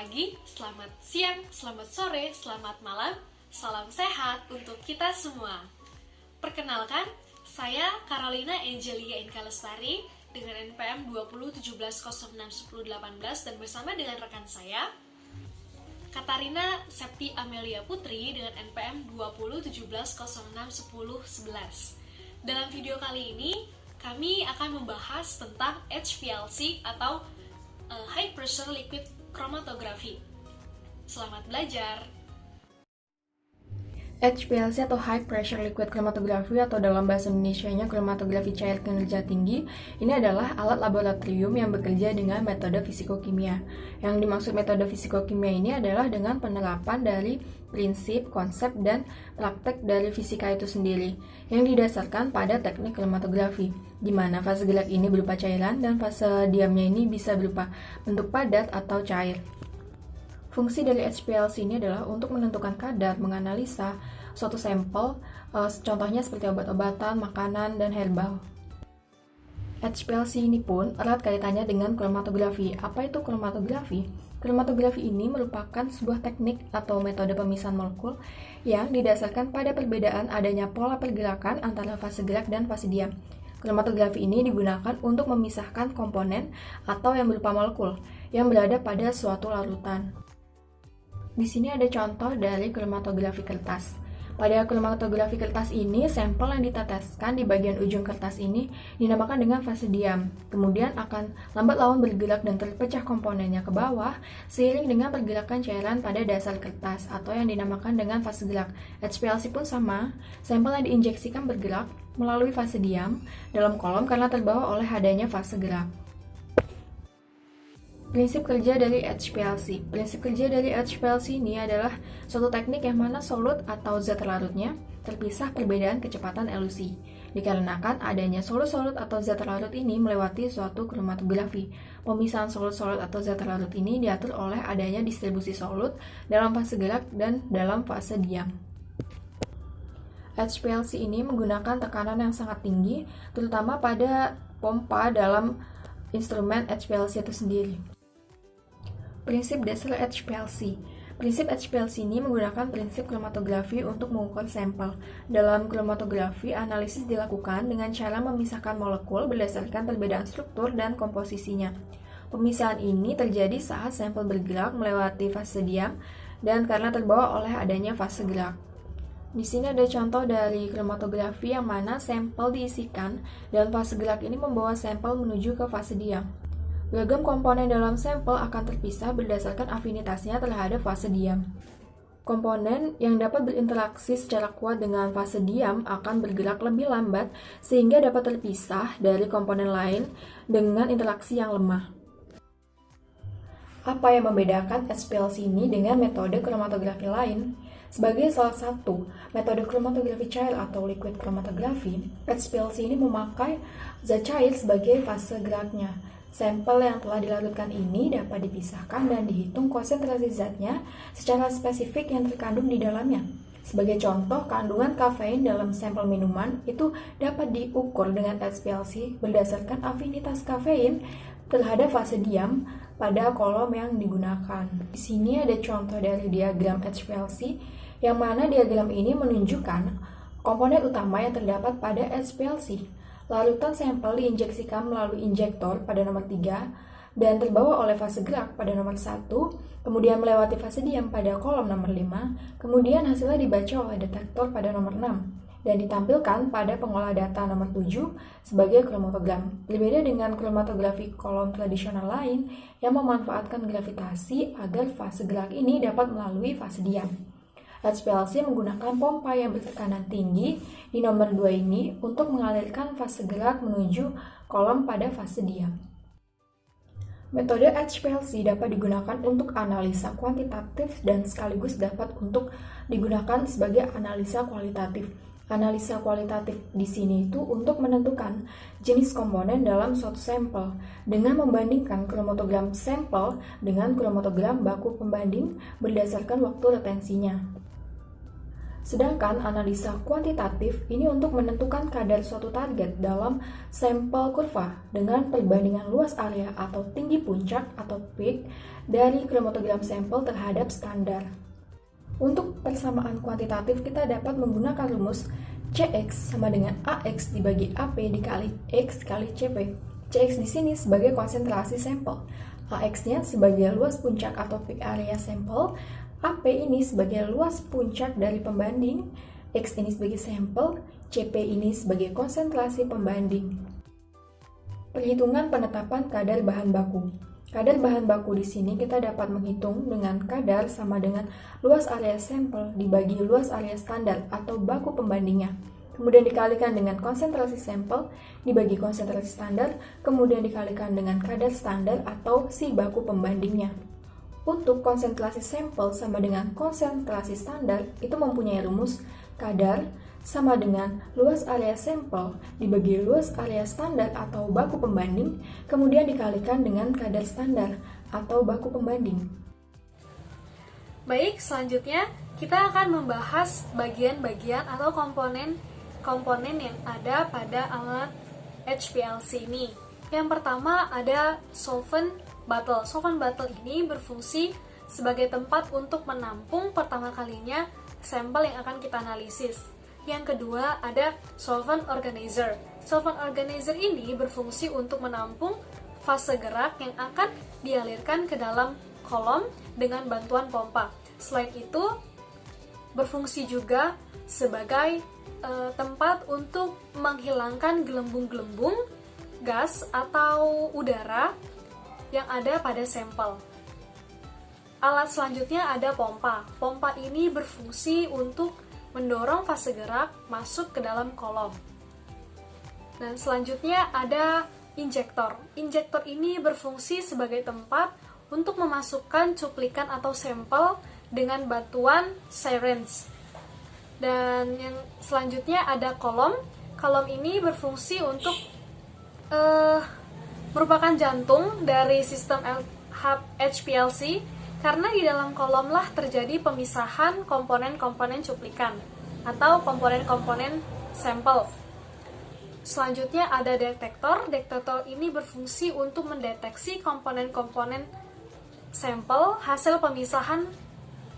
pagi, selamat siang, selamat sore, selamat malam, salam sehat untuk kita semua. Perkenalkan, saya Carolina Angelia Inka Lestari dengan NPM 2017061018 dan bersama dengan rekan saya Katarina Septi Amelia Putri dengan NPM 2017061011. Dalam video kali ini, kami akan membahas tentang HPLC atau High Pressure Liquid Chromatography. Selamat belajar! HPLC atau High Pressure Liquid Chromatography atau dalam bahasa Indonesianya kromatografi cair kinerja tinggi, ini adalah alat laboratorium yang bekerja dengan metode fisikokimia. Yang dimaksud metode fisikokimia ini adalah dengan penerapan dari prinsip, konsep, dan praktek dari fisika itu sendiri yang didasarkan pada teknik kromatografi, di mana fase gerak ini berupa cairan dan fase diamnya ini bisa berupa bentuk padat atau cair. Fungsi dari HPLC ini adalah untuk menentukan kadar, menganalisa suatu sampel, contohnya seperti obat-obatan, makanan, dan herbal. HPLC ini pun erat kaitannya dengan kromatografi. Apa itu kromatografi? Kromatografi ini merupakan sebuah teknik atau metode pemisahan molekul yang didasarkan pada perbedaan adanya pola pergerakan antara fase gerak dan fase diam. Kromatografi ini digunakan untuk memisahkan komponen atau yang berupa molekul yang berada pada suatu larutan. Di sini ada contoh dari kromatografi kertas. Pada kromatografi kertas ini, sampel yang diteteskan di bagian ujung kertas ini dinamakan dengan fase diam. Kemudian akan lambat laun bergerak dan terpecah komponennya ke bawah seiring dengan pergerakan cairan pada dasar kertas atau yang dinamakan dengan fase gerak. HPLC pun sama, sampel yang diinjeksikan bergerak melalui fase diam dalam kolom karena terbawa oleh adanya fase gerak. Prinsip kerja dari HPLC. Prinsip kerja dari HPLC ini adalah suatu teknik yang mana solut atau zat larutnya terpisah perbedaan kecepatan elusi. Dikarenakan adanya solut-solut atau zat larut ini melewati suatu kromatografi. Pemisahan solut-solut atau zat larut ini diatur oleh adanya distribusi solut dalam fase gerak dan dalam fase diam. HPLC ini menggunakan tekanan yang sangat tinggi, terutama pada pompa dalam instrumen HPLC itu sendiri. Prinsip dasar HPLC. Prinsip HPLC ini menggunakan prinsip kromatografi untuk mengukur sampel. Dalam kromatografi, analisis dilakukan dengan cara memisahkan molekul berdasarkan perbedaan struktur dan komposisinya. Pemisahan ini terjadi saat sampel bergerak melewati fase diam dan karena terbawa oleh adanya fase gerak. Di sini ada contoh dari kromatografi yang mana sampel diisikan dan fase gerak ini membawa sampel menuju ke fase diam. Beragam komponen dalam sampel akan terpisah berdasarkan afinitasnya terhadap fase diam. Komponen yang dapat berinteraksi secara kuat dengan fase diam akan bergerak lebih lambat sehingga dapat terpisah dari komponen lain dengan interaksi yang lemah. Apa yang membedakan HPLC ini dengan metode kromatografi lain? Sebagai salah satu metode kromatografi cair atau liquid chromatography, HPLC ini memakai zat cair sebagai fase geraknya. Sampel yang telah dilarutkan ini dapat dipisahkan dan dihitung konsentrasi zatnya secara spesifik yang terkandung di dalamnya. Sebagai contoh, kandungan kafein dalam sampel minuman itu dapat diukur dengan HPLC berdasarkan afinitas kafein terhadap fase diam pada kolom yang digunakan. Di sini ada contoh dari diagram HPLC, yang mana diagram ini menunjukkan komponen utama yang terdapat pada HPLC. Larutan sampel diinjeksikan melalui injektor pada nomor 3 dan terbawa oleh fase gerak pada nomor 1, kemudian melewati fase diam pada kolom nomor 5, kemudian hasilnya dibaca oleh detektor pada nomor 6, dan ditampilkan pada pengolah data nomor 7 sebagai kromatogram. Berbeda dengan kromatografi kolom tradisional lain yang memanfaatkan gravitasi agar fase gerak ini dapat melalui fase diam. HPLC menggunakan pompa yang bertekanan tinggi di nomor 2 ini untuk mengalirkan fase gerak menuju kolom pada fase diam. Metode HPLC dapat digunakan untuk analisa kuantitatif dan sekaligus dapat untuk digunakan sebagai analisa kualitatif. Analisa kualitatif di sini itu untuk menentukan jenis komponen dalam suatu sampel dengan membandingkan kromatogram sampel dengan kromatogram baku pembanding berdasarkan waktu retensinya. Sedangkan analisa kuantitatif ini untuk menentukan kadar suatu target dalam sampel kurva dengan perbandingan luas area atau tinggi puncak atau peak dari kromatogram sampel terhadap standar. Untuk persamaan kuantitatif kita dapat menggunakan rumus CX sama dengan AX dibagi AP dikali X kali CP. CX di sini sebagai konsentrasi sampel, AX-nya sebagai luas puncak atau peak area sampel, AP ini sebagai luas puncak dari pembanding, X ini sebagai sampel, CP ini sebagai konsentrasi pembanding. Perhitungan penetapan kadar bahan baku. Kadar bahan baku di sini kita dapat menghitung dengan kadar sama dengan luas area sampel dibagi luas area standar atau baku pembandingnya. Kemudian dikalikan dengan konsentrasi sampel dibagi konsentrasi standar, kemudian dikalikan dengan kadar standar atau si baku pembandingnya. Untuk konsentrasi sampel sama dengan konsentrasi standar itu mempunyai rumus kadar sama dengan luas area sampel dibagi luas area standar atau baku pembanding, kemudian dikalikan dengan kadar standar atau baku pembanding. Baik, selanjutnya kita akan membahas bagian-bagian atau komponen yang ada pada alat HPLC ini. Yang pertama ada solvent bottle. Solvent bottle ini berfungsi sebagai tempat untuk menampung pertama kalinya sampel yang akan kita analisis. Yang kedua ada solvent organizer. Solvent organizer ini berfungsi untuk menampung fase gerak yang akan dialirkan ke dalam kolom dengan bantuan pompa. Selain itu berfungsi juga sebagai tempat untuk menghilangkan gelembung-gelembung gas atau udara yang ada pada sampel. Alat selanjutnya ada pompa. Pompa ini berfungsi untuk mendorong fase gerak masuk ke dalam kolom. Dan selanjutnya ada injektor. Injektor ini berfungsi sebagai tempat untuk memasukkan cuplikan atau sampel dengan bantuan syringe. Dan yang selanjutnya ada kolom. Kolom ini berfungsi untuk merupakan jantung dari sistem HPLC karena di dalam kolom lah terjadi pemisahan komponen-komponen cuplikan atau komponen-komponen sampel. Selanjutnya ada detektor. Detektor ini berfungsi untuk mendeteksi komponen-komponen sampel hasil pemisahan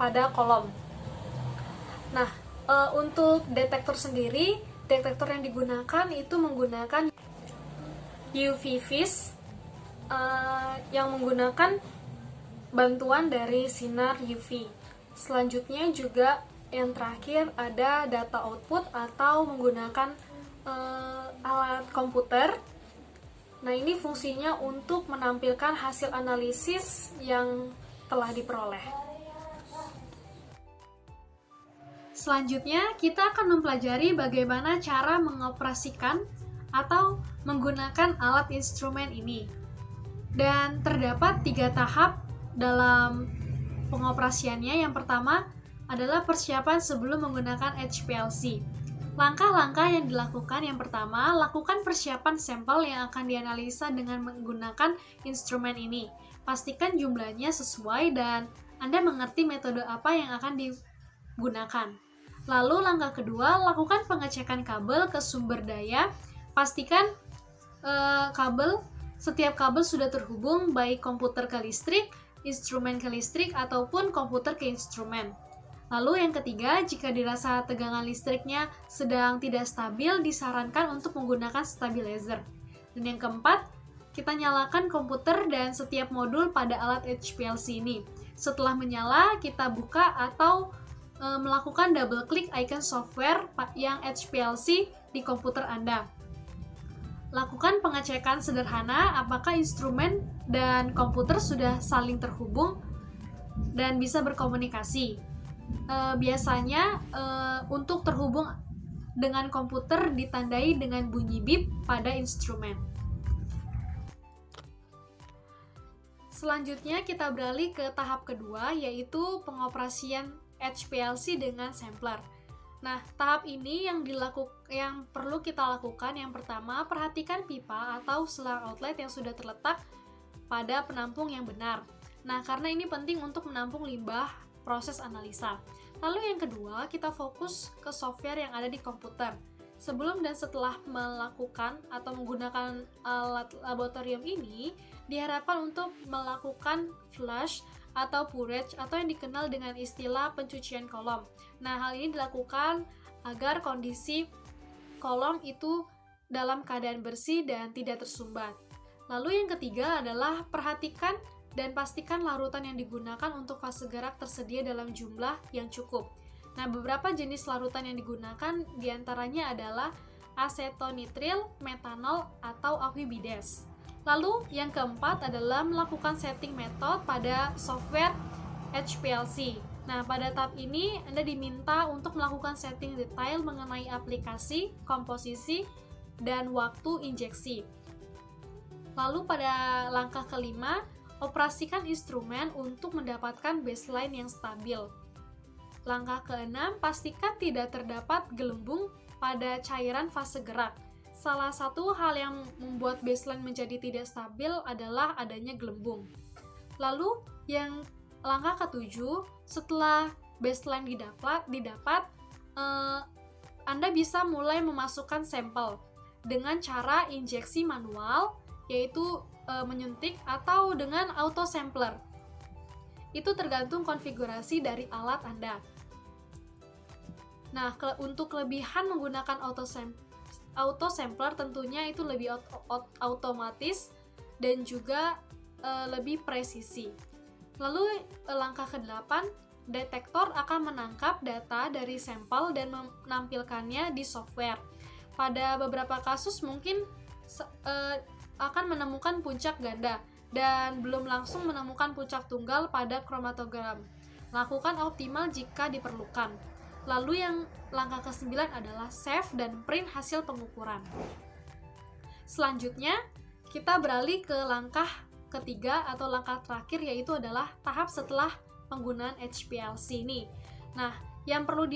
pada kolom. Nah, untuk detektor sendiri, detektor yang digunakan itu menggunakan UV vis yang menggunakan bantuan dari sinar UV. Selanjutnya juga yang terakhir ada data output atau menggunakan alat komputer. Nah, ini fungsinya untuk menampilkan hasil analisis yang telah diperoleh. Selanjutnya, kita akan mempelajari bagaimana cara mengoperasikan atau menggunakan alat instrumen ini. Dan terdapat 3 tahap dalam pengoperasiannya. Yang pertama adalah persiapan sebelum menggunakan HPLC. Langkah-langkah yang dilakukan yang pertama, lakukan persiapan sampel yang akan dianalisa dengan menggunakan instrumen ini. Pastikan jumlahnya sesuai dan Anda mengerti metode apa yang akan digunakan. Lalu langkah kedua, lakukan pengecekan kabel ke sumber daya. Pastikan setiap kabel sudah terhubung baik komputer ke listrik, instrumen ke listrik, ataupun komputer ke instrumen. Lalu yang ketiga, jika dirasa tegangan listriknya sedang tidak stabil, disarankan untuk menggunakan stabilizer. Dan yang keempat, kita nyalakan komputer dan setiap modul pada alat HPLC ini. Setelah menyala, kita buka atau melakukan double klik icon software yang HPLC di komputer Anda. Lakukan pengecekan sederhana apakah instrumen dan komputer sudah saling terhubung dan bisa berkomunikasi. Biasanya untuk terhubung dengan komputer ditandai dengan bunyi bip pada instrumen. Selanjutnya kita beralih ke tahap kedua, yaitu pengoperasian HPLC dengan sampler. Nah, tahap ini yang perlu kita lakukan, yang pertama, perhatikan pipa atau selang outlet yang sudah terletak pada penampung yang benar. Nah, karena ini penting untuk menampung limbah proses analisa. Lalu yang kedua, kita fokus ke software yang ada di komputer. Sebelum dan setelah melakukan atau menggunakan alat laboratorium ini, diharapkan untuk melakukan flush atau purge atau yang dikenal dengan istilah pencucian kolom. Nah, hal ini dilakukan agar kondisi kolom itu dalam keadaan bersih dan tidak tersumbat. Lalu yang ketiga adalah perhatikan dan pastikan larutan yang digunakan untuk fase gerak tersedia dalam jumlah yang cukup. Nah, beberapa jenis larutan yang digunakan diantaranya adalah asetonitril, metanol, atau aquabides. Lalu, yang keempat adalah melakukan setting method pada software HPLC. Nah, pada tahap ini Anda diminta untuk melakukan setting detail mengenai aplikasi, komposisi, dan waktu injeksi. Lalu pada langkah kelima, operasikan instrumen untuk mendapatkan baseline yang stabil. Langkah keenam, pastikan tidak terdapat gelembung pada cairan fase gerak. Salah satu hal yang membuat baseline menjadi tidak stabil adalah adanya gelembung. Lalu, yang langkah ketujuh, setelah baseline didapat, Anda bisa mulai memasukkan sampel dengan cara injeksi manual, yaitu menyuntik, atau dengan auto sampler. Itu tergantung konfigurasi dari alat Anda. Nah, untuk kelebihan menggunakan auto sampler tentunya itu lebih otomatis dan juga lebih presisi. Lalu langkah ke-8, detektor akan menangkap data dari sampel dan menampilkannya di software. Pada beberapa kasus mungkin akan menemukan puncak ganda dan belum langsung menemukan puncak tunggal pada kromatogram. Lakukan optimal jika diperlukan. Lalu yang langkah ke-9 adalah save dan print hasil pengukuran. Selanjutnya, kita beralih ke langkah ketiga atau langkah terakhir, yaitu adalah tahap setelah penggunaan HPLC ini. Nah, yang perlu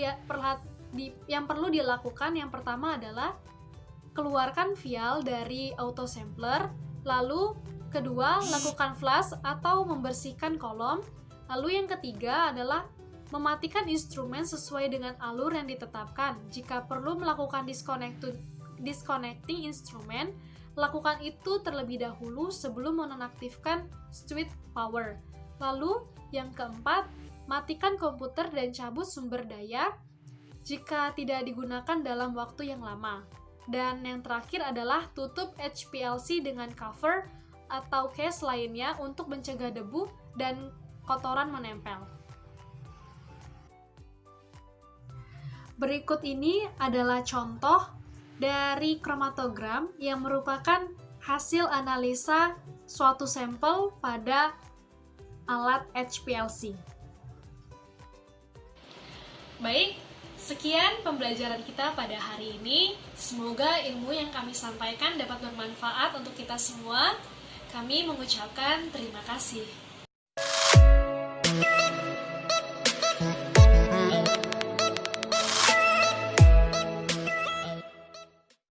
dilakukan yang pertama adalah keluarkan vial dari auto sampler, lalu kedua, lakukan flush atau membersihkan kolom, lalu yang ketiga adalah mematikan instrumen sesuai dengan alur yang ditetapkan. Jika perlu melakukan disconnecting instrumen, lakukan itu terlebih dahulu sebelum menonaktifkan switch power. Lalu, yang keempat, matikan komputer dan cabut sumber daya jika tidak digunakan dalam waktu yang lama. Dan yang terakhir adalah tutup HPLC dengan cover atau case lainnya untuk mencegah debu dan kotoran menempel. Berikut ini adalah contoh dari kromatogram yang merupakan hasil analisa suatu sampel pada alat HPLC. Baik, sekian pembelajaran kita pada hari ini. Semoga ilmu yang kami sampaikan dapat bermanfaat untuk kita semua. Kami mengucapkan terima kasih.